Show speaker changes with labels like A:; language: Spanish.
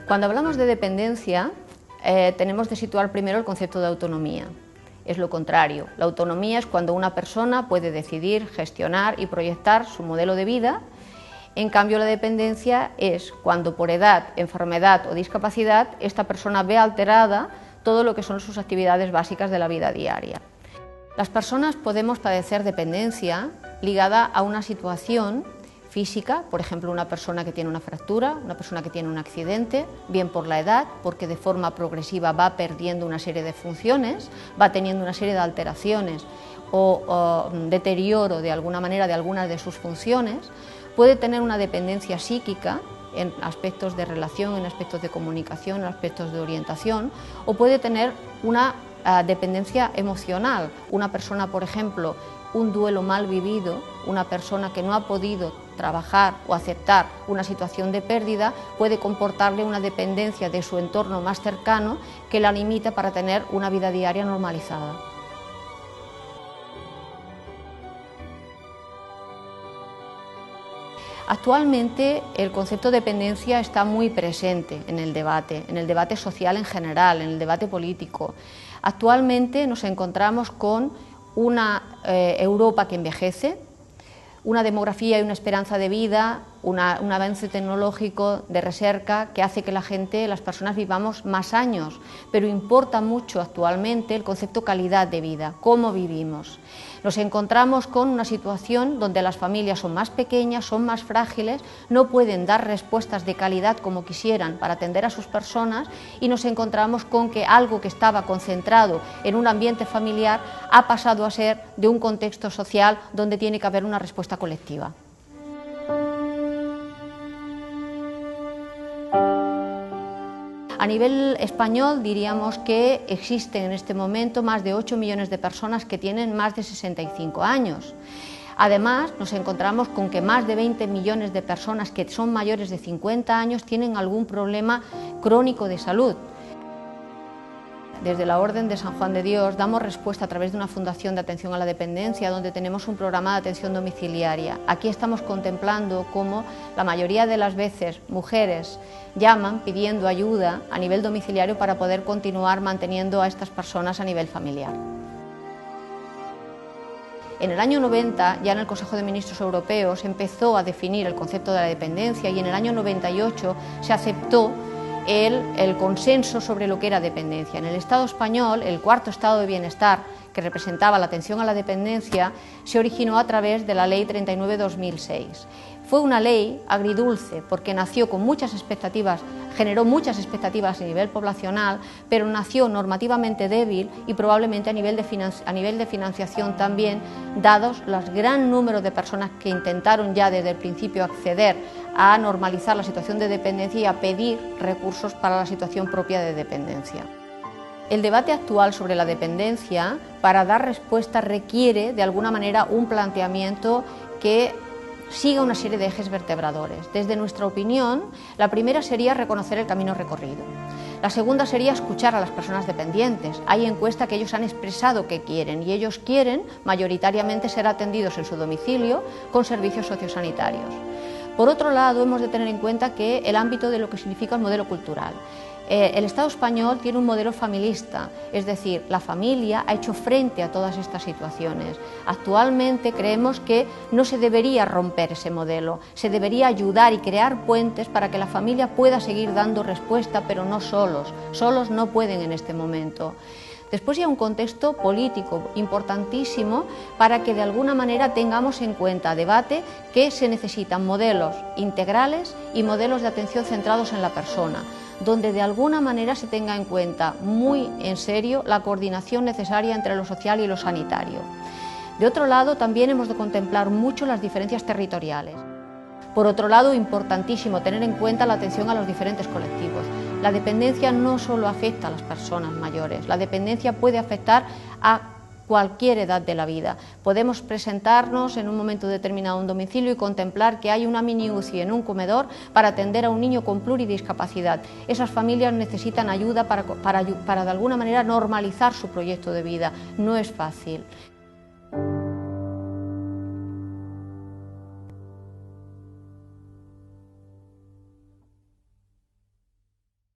A: Cuando hablamos de dependencia, tenemos que situar primero el concepto de autonomía. Es lo contrario. La autonomía es cuando una persona puede decidir, gestionar y proyectar su modelo de vida. En cambio, la dependencia es cuando por edad, enfermedad o discapacidad esta persona ve alterada todo lo que son sus actividades básicas de la vida diaria. Las personas podemos padecer dependencia ligada a una situación física, por ejemplo, una persona que tiene una fractura, una persona que tiene un accidente, bien por la edad, porque de forma progresiva va perdiendo una serie de funciones, va teniendo una serie de alteraciones o deterioro de alguna manera de algunas de sus funciones, puede tener una dependencia psíquica en aspectos de relación, en aspectos de comunicación, en aspectos de orientación, o puede tener una dependencia emocional. Una persona, por ejemplo, un duelo mal vivido, una persona que no ha podido trabajar o aceptar una situación de pérdida, puede comportarle una dependencia de su entorno más cercano que la limita para tener una vida diaria normalizada. Actualmente el concepto de dependencia está muy presente en el debate social en general, en el debate político. Actualmente nos encontramos con una Europa que envejece, una demografía y una esperanza de vida, un avance tecnológico de recerca que hace que las personas vivamos más años, pero importa mucho actualmente el concepto calidad de vida, cómo vivimos. Nos encontramos con una situación donde las familias son más pequeñas, son más frágiles, no pueden dar respuestas de calidad como quisieran para atender a sus personas y nos encontramos con que algo que estaba concentrado en un ambiente familiar ha pasado a ser de un contexto social donde tiene que haber una respuesta colectiva. A nivel español diríamos que existen en este momento más de 8 millones de personas que tienen más de 65 años. Además, nos encontramos con que más de 20 millones de personas que son mayores de 50 años tienen algún problema crónico de salud. Desde la Orden de San Juan de Dios damos respuesta a través de una fundación de atención a la dependencia donde tenemos un programa de atención domiciliaria. Aquí estamos contemplando cómo la mayoría de las veces mujeres llaman pidiendo ayuda a nivel domiciliario para poder continuar manteniendo a estas personas a nivel familiar. En el año 90, ya en el Consejo de Ministros Europeos, empezó a definir el concepto de la dependencia y en el año 98 se aceptó el consenso sobre lo que era dependencia. En el Estado español, el cuarto estado de bienestar, que representaba la atención a la dependencia, se originó a través de la Ley 39/2006. Fue una ley agridulce porque nació con muchas expectativas, generó muchas expectativas a nivel poblacional, pero nació normativamente débil y probablemente a nivel de financiación también, dados los gran número de personas que intentaron ya desde el principio acceder a normalizar la situación de dependencia y a pedir recursos para la situación propia de dependencia. El debate actual sobre la dependencia, para dar respuesta, requiere de alguna manera un planteamiento que siga una serie de ejes vertebradores. Desde nuestra opinión, la primera sería reconocer el camino recorrido. La segunda sería escuchar a las personas dependientes. Hay encuestas que ellos han expresado que quieren y ellos quieren mayoritariamente ser atendidos en su domicilio con servicios sociosanitarios. Por otro lado, hemos de tener en cuenta que el ámbito de lo que significa el modelo cultural. El Estado español tiene un modelo familista, es decir, la familia ha hecho frente a todas estas situaciones. Actualmente creemos que no se debería romper ese modelo, se debería ayudar y crear puentes para que la familia pueda seguir dando respuesta, pero no solos no pueden en este momento. Después hay un contexto político importantísimo para que de alguna manera tengamos en cuenta, debate, que se necesitan modelos integrales y modelos de atención centrados en la persona, donde de alguna manera se tenga en cuenta muy en serio la coordinación necesaria entre lo social y lo sanitario. De otro lado, también hemos de contemplar mucho las diferencias territoriales. Por otro lado, importantísimo tener en cuenta la atención a los diferentes colectivos. La dependencia no solo afecta a las personas mayores, la dependencia puede afectar a cualquier edad de la vida. Podemos presentarnos en un momento determinado a un domicilio y contemplar que hay una mini UCI en un comedor para atender a un niño con pluridiscapacidad. Esas familias necesitan ayuda para de alguna manera normalizar su proyecto de vida. No es fácil.